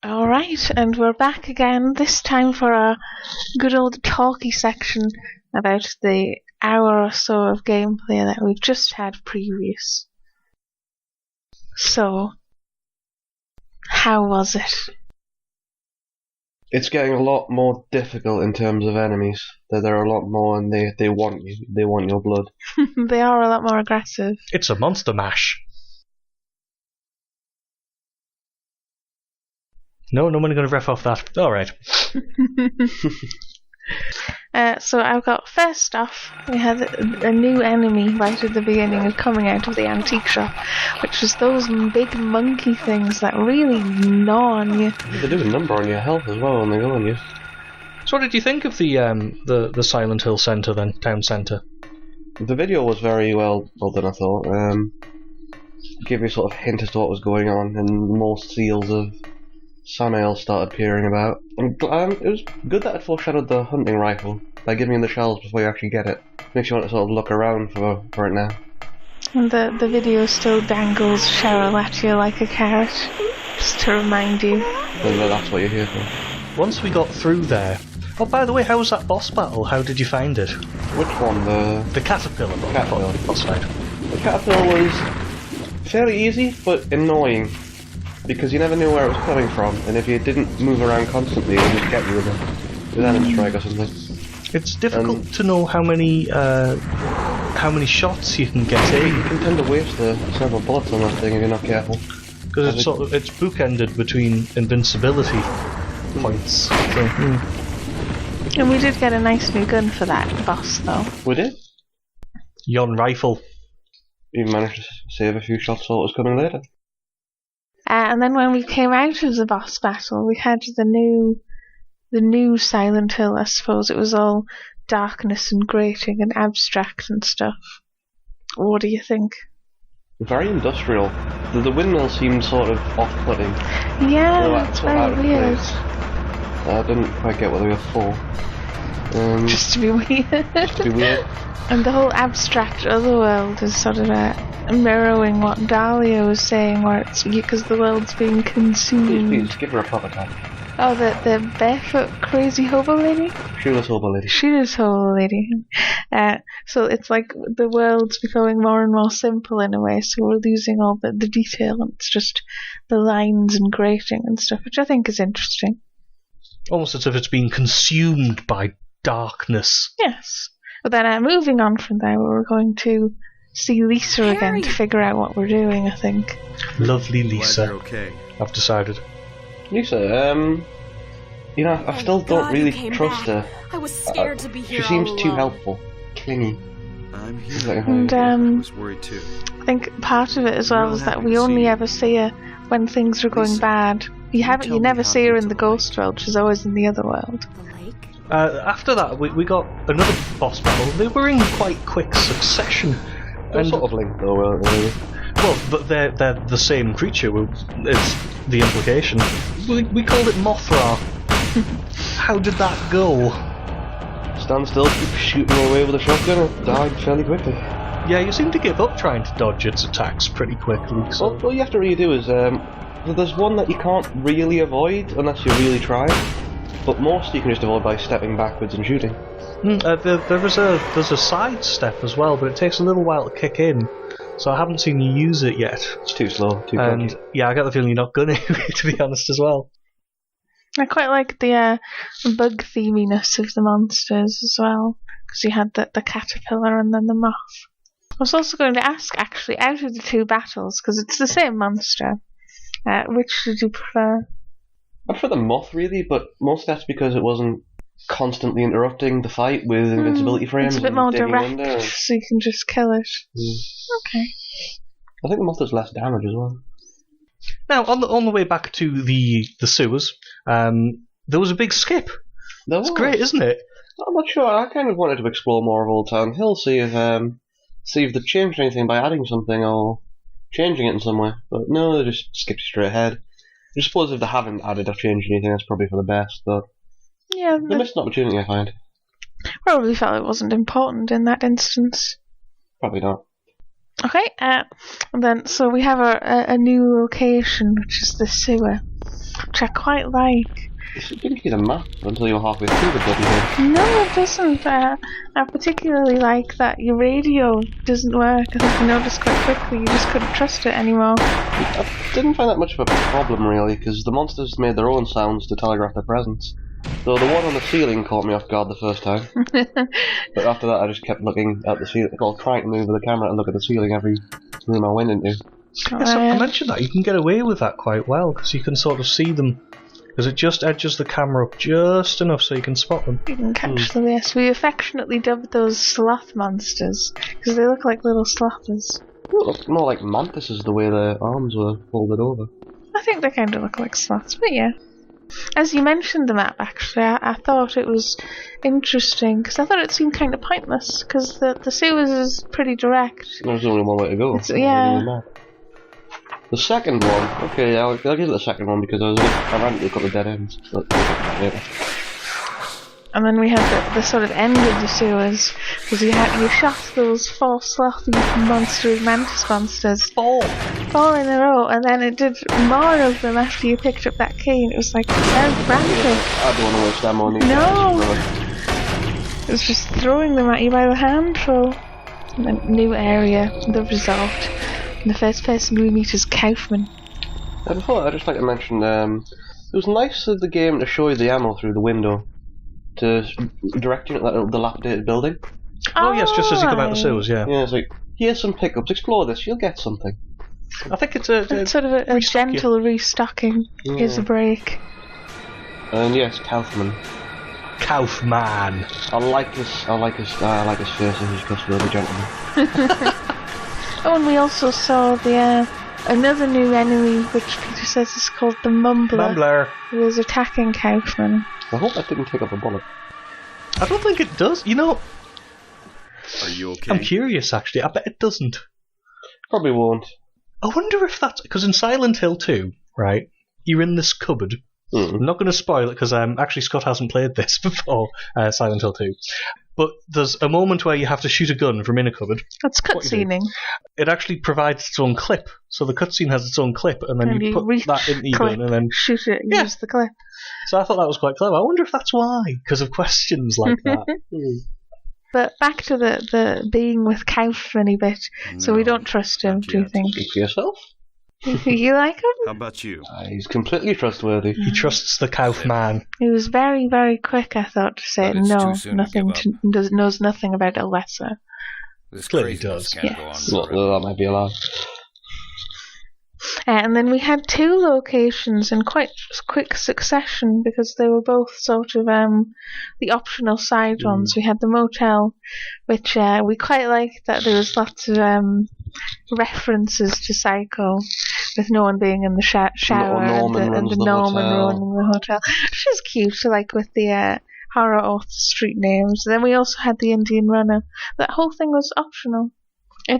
Alright, and we're back again, this time for our good old talkie section about the hour or so of gameplay that we've just had previous. So, how was it? It's getting a lot more difficult in terms of enemies. There are a lot more and they want you. They want your blood. They are a lot more aggressive. It's a monster mash. No one going to ref off that. Alright. So I've got, first off, we had a new enemy right at the beginning of coming out of the antique shop, which was those big monkey things that really gnaw on you. They do a number on your health as well when they go on you. So what did you think of the Silent Hill Centre then, town centre? The video was very well done, I thought. Gave you a sort of hint as to what was going on, and more seals of Samael started peering about. It was good that it foreshadowed the hunting rifle by giving you the shells before you actually get it. Makes you want to sort of look around for it now. And the video still dangles Cheryl at you like a carrot, just to remind you. And that's what you're here for. Once we got through there... Oh, by the way, how was that boss battle? How did you find it? Which one? The caterpillar boss fight. The caterpillar was fairly easy, but annoying. Because you never knew where it was coming from, and if you didn't move around constantly, it would just get you with an enemy strike or something. It's difficult to know how many shots you can get in. You can tend to waste several bullets on that thing if you're not careful. Because it's bookended between invincibility points. So, And we did get a nice new gun for that boss, though. We did? Yon rifle. You managed to save a few shots while it was coming later. And then when we came out of the boss battle, we had the new Silent Hill, I suppose. It was all darkness and grating and abstract and stuff. What do you think? Very industrial. The windmill seemed sort of off-putting. Yeah, it's very weird. I didn't quite get what they were for. Just to be weird. Just to be weird. And the whole abstract otherworld is sort of mirroring what Dahlia was saying, where it's because the world's being consumed. Please, give her a proper title. Oh, the barefoot crazy hobo lady? Shoeless hobo lady. Shoeless hobo lady. So it's like the world's becoming more and more simple in a way, so we're losing all the detail, and it's just the lines and grating and stuff, which I think is interesting. Almost as if it's being consumed by darkness. Yes. But then moving on from there, we're going to see Lisa again to figure out what we're doing, I think. Lovely Lisa. Okay. I've decided. Lisa, I still don't really trust her. I was scared to be here. She seems too helpful. Clingy. I'm here. And I was worried too. I think part of it as well is that we only ever see her when things are going bad. You never see her in the ghost world, she's always in the other world. After that, we got another boss battle. They were in quite quick succession. They're sort of linked though, weren't they? Well, but they're the same creature. It's the implication. We called it Mothra. How did that go? Stand still, keep shooting away with a shotgun, and died fairly quickly. Yeah, you seem to give up trying to dodge its attacks pretty quickly. So. All you have to really do is there's one that you can't really avoid unless you really try. But most you can just avoid by stepping backwards and shooting. There's a side step as well, but it takes a little while to kick in, so I haven't seen you use it yet. It's too slow, too and clunky. Yeah, I get the feeling you're not gonna, to be honest, as well. I quite like the bug theminess of the monsters as well, because you had the caterpillar and then the moth. I was also going to ask, actually, out of the two battles, because it's the same monster, which did you prefer? I prefer the moth, really, but most that's because it wasn't constantly interrupting the fight with invincibility frames. It's a bit more direct, so you can just kill it. Okay. I think the moth does less damage as well. Now, on the way back to the sewers, there was a big skip. It's great, isn't it? I'm not sure. I kind of wanted to explore more of Old Town Hill, see if they've changed anything by adding something or changing it in some way. But no, they just skipped straight ahead. I suppose if they haven't added or changed anything, that's probably for the best, but yeah, they missed an opportunity, I find. Probably felt it wasn't important in that instance. Probably not. Okay, and then so we have a new location, which is the sewer. which I quite like. It didn't need a map until you were halfway through the bloody game. No, it doesn't. I particularly like that your radio doesn't work. I think I noticed quite quickly you just couldn't trust it anymore. I didn't find that much of a problem, really, because the monsters made their own sounds to telegraph their presence. Though the one on the ceiling caught me off guard the first time. But after that, I just kept looking at the ceiling, trying to move the camera and look at the ceiling every room I went into. Yeah, so I mentioned that you can get away with that quite well because you can sort of see them. Because it just edges the camera up just enough so you can spot them. You can catch them, yes. We affectionately dubbed those sloth monsters because they look like little slothers. They look more like mantises the way their arms were folded over. I think they kind of look like sloths, but yeah. As you mentioned the map, actually, I thought it was interesting because I thought it seemed kind of pointless because the sewers is pretty direct. There's only one way to go. Yeah. The second one, okay, I'll give it the second one because I ran into a couple of dead ends. And then we had the sort of end of the sewers because you shot those 4 slothy mantis monsters. 4 in a row, and then it did more of them after you picked up that key, and it was like very frantic. I don't want to waste ammo on these No! guys. It was just throwing them at you by the handful. And then new area, the result. And the first person we meet is Kaufman. And before, I'd just like to mention, it was nice of the game to show you the ammo through the window, to direct you at that dilapidated building. Oh yes, just as you come out the sewers, yeah. Yeah, it's like, here's some pickups, explore this, you'll get something. I think it's sort of a gentle restocking. Yeah. Here's a break. And yes, Kaufman. Kaufman. I like his face and his trustworthy gentleman. Oh, and we also saw the another new enemy, which Peter says is called the Mumbler, who is attacking Kaufman. I hope that didn't pick up a bullet. I don't think it does. You know, Are you okay? I'm curious actually. I bet it doesn't. Probably won't. I wonder if that's because in Silent Hill 2, right? You're in this cupboard. I'm not going to spoil it because actually Scott hasn't played this before, Silent Hill 2. But there's a moment where you have to shoot a gun from in a cupboard. That's cutscening. It actually provides its own clip. So the cutscene has its own clip, and then you put that into your gun and then shoot it and use the clip. So I thought that was quite clever. I wonder if that's why, because of questions like that. But back to the being with Kaufman a bit. So we don't trust him, do you think? Speak for yourself. You like him? How about you? He's completely trustworthy. He trusts the Kaufman. He was very, very quick, I thought, to say But it's no, too soon to nothing, give up. knows nothing about Alessa. This Clearly craziness does. can't go on Yes. Well, forever. that might be a lie. And then we had 2 locations in quite quick succession because they were both sort of the optional side ones. We had the motel, which we quite liked that there was lots of references to Psycho, with no one being in the shower Norman and the Norman running the hotel, which is cute. So like with the horror author street names. Then we also had the Indian Runner. That whole thing was optional.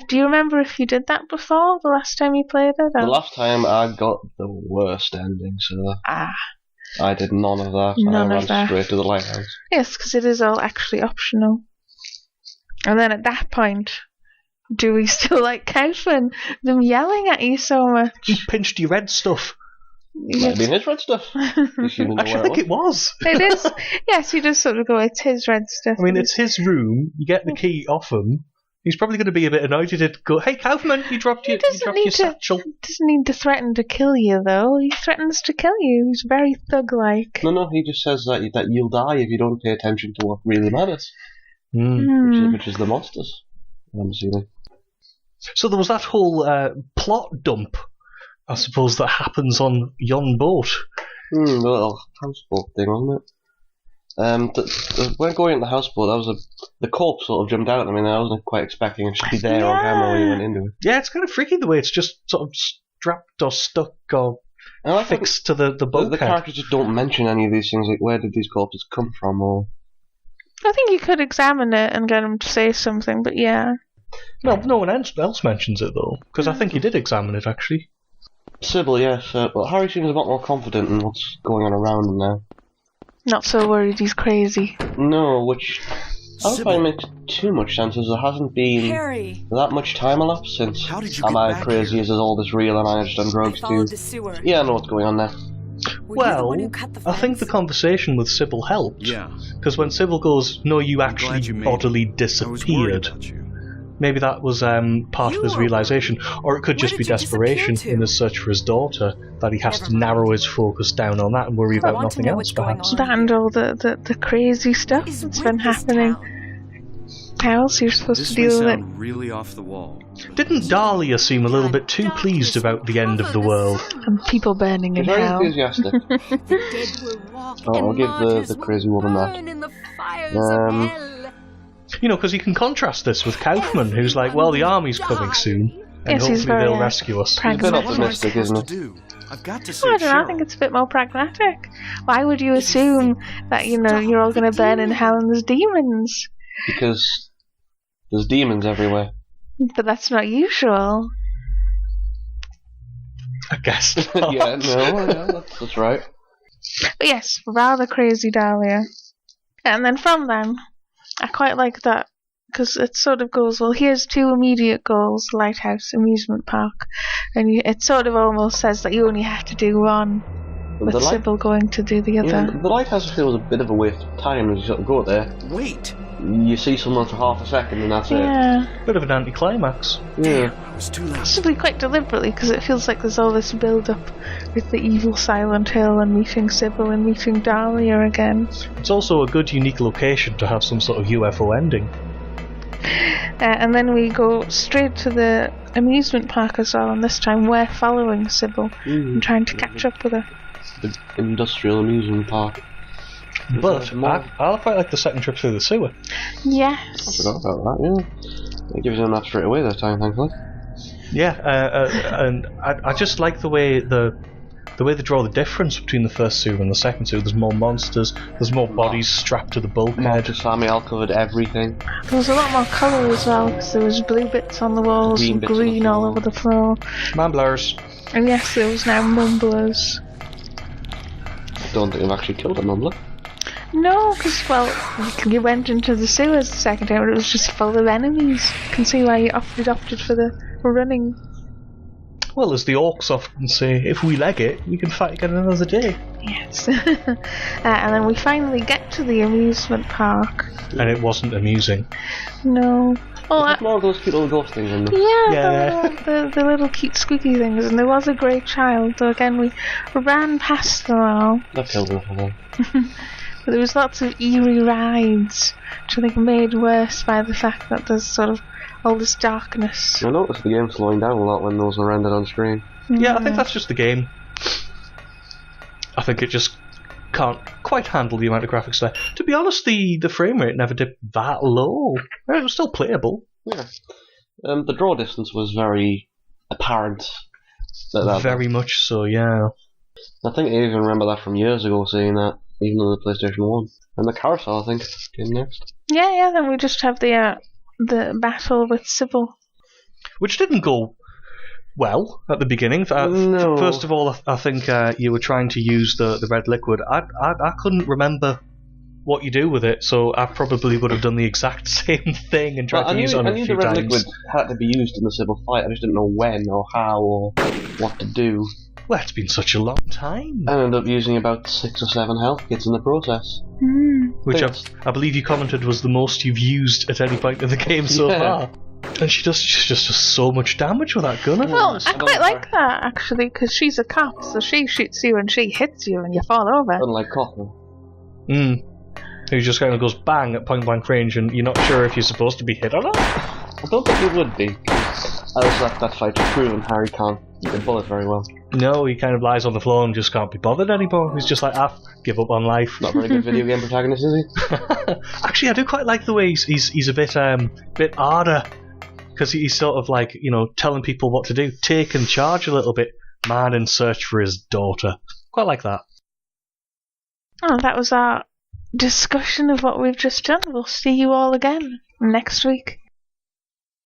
Do you remember if you did that before, the last time you played it? Or? The last time I got the worst ending, so I did none of that. I ran straight to the lighthouse. Yes, because it is all actually optional. And then at that point, do we still like Kaufman? Them yelling at you so much. He pinched your red stuff. Might have been his red stuff. Actually, I think it was. It is. Yes, you just sort of go, it's his red stuff. I mean, it's his room. You get the key off him. He's probably going to be a bit annoyed. He did go, hey, Kaufman, you dropped your satchel. He doesn't need to threaten to kill you, though. He threatens to kill you. He's very thug-like. No, he just says that you'll die if you don't pay attention to what really matters. Which is the monsters, I'm assuming. So there was that whole plot dump, I suppose, that happens on yon boat. The little houseboat thing, wasn't it? When going in the houseboat, the corpse sort of jumped out at me, and I wasn't quite expecting it to be there on camera when you went into it. Yeah, it's kind of freaky the way it's just sort of strapped or stuck or fixed to the bulkhead. The characters just don't mention any of these things, like where did these corpses come from, or... I think you could examine it and get him to say something, but yeah. No one else mentions it, though, because I think he did examine it, actually. Sybil, yes, but Harry seems a lot more confident in what's going on around him now. Not so worried he's crazy. No, which I don't find makes too much sense, as there hasn't been that much time elapsed since How did you Am get I back crazy? here? Is all this real and I just done drugs too? The sewer. Yeah, I know what's going on there. Were you the one who cut the I think the fence? conversation with Sybil helped. Yeah. Because when Sybil goes, "No, you I'm actually glad you made bodily it. I was worried disappeared," about you. maybe that was part You of his were realization. Or it could Where just be did you disappear desperation to? in his search for his daughter, that he has Never to mind. narrow his focus down on that and worry I about want to nothing know else, what's going perhaps. on. That and all the crazy stuff What is that's with been this happening. town? How else are you supposed This to may deal with it? sound really off the wall. Didn't Dahlia seem a little bit too pleased about the end of the world? And people burning in He's very hell. enthusiastic. The dead will walk Oh, I'll and give martyrs the will crazy woman that. burn in the fires of hell. You know, because you can contrast this with Kaufman, who's like, well, the army's coming soon, and Yes, he's hopefully very, they'll rescue us. He's a bit pragmatic. optimistic, isn't he? Do? I've got to Oh, save I don't know, I Cheryl. think it's a bit more pragmatic. Why would you assume that, you're all going to burn in hell and there's demons? Because there's demons everywhere. But that's not usual. I guess. Yeah, that's right. But yes, rather crazy Dahlia. And then from them, I quite like that, because it sort of goes, well, here's two immediate goals, lighthouse, amusement park, and it sort of almost says that you only have to do one, with The light- Sybil going to do the Yeah, other. the lighthouse feels a bit of a waste of time as you sort of go there. Wait! You see someone for half a second and that's Yeah, Bit of an anticlimax. it. Yeah. I was too late. possibly quite deliberately, because it feels like there's all this build-up with the evil Silent Hill and meeting Sybil and meeting Dahlia again. It's also a good, unique location to have some sort of UFO ending. And then we go straight to the amusement park as well, and this time we're following Sybil and trying to catch up with her. The industrial amusement park. But more- I quite like the second trip through the sewer. I Yes. forgot about that, yeah. It gives you a map straight away that time, thankfully. Yeah, and I just like the way they draw the difference between the first sewer and the second sewer. There's more monsters, there's more bodies strapped to the bulkhead. Marcus Samuel covered everything. There was a lot more colour as well, because there was blue bits on the walls Green and bits on the green all floor. over the floor. Mumblers. And yes, there was now mumblers. Don't think I've actually killed a mumbler. No, because, well, you went into the sewers the second time, but it was just full of enemies. You can see why you opted for the running. Well, as the orcs often say, if we leg it, we can fight again another day. Yes. And then we finally get to the amusement park. And it wasn't amusing. No. Oh, There's more of those cute little ghost things in there. yeah, the little cute squeaky things, and there was a grey child, though again we ran past them all. I've killed enough of them. But there was lots of eerie rides, which I think are made worse by the fact that there's sort of all this darkness. I noticed the game slowing down a lot when those were rendered on screen. Yeah, I think that's just the game. I think it just can't quite handle the amount of graphics there. To be honest, the frame rate never dipped that low. It was still playable. Yeah. The draw distance was very apparent. Very much so, yeah. I think I even remember that from years ago, seeing that, even on the PlayStation 1. And the carousel, I think, came next. Yeah, then we just have the battle with Sybil. Which didn't go well at the beginning. No. First of all, I think you were trying to use the red liquid. I couldn't remember what you do with it, so I probably would have done the exact same thing and tried to use it on I a knew few the red times. liquid had to be used in the Sybil fight, I just didn't know when or how or what to do. Well, it's been such a long time. I ended up using about 6 or 7 health kits in the process. Which Thanks. I believe you commented was the most you've used at any point in the game so Yeah. far. And she just does so much damage with that gun. Well, I don't quite care. like that, actually, because she's a cop, so she shoots you and she hits you and you fall over. Unlike Kaufman. Who just kind of goes bang at point blank range, and you're not sure if you're supposed to be hit or not. I don't think he would be. As that fight has proven, Harry can't hit the bullet very well. No, he kind of lies on the floor and just can't be bothered anymore. He's just like, give up on life. Not a very good video game protagonist, is he? Actually, I do quite like the way he's a bit harder, because he's sort of like, telling people what to do, take and charge a little bit, man in search for his daughter. Quite like that. Oh, that was our discussion of what we've just done. We'll see you all again next week.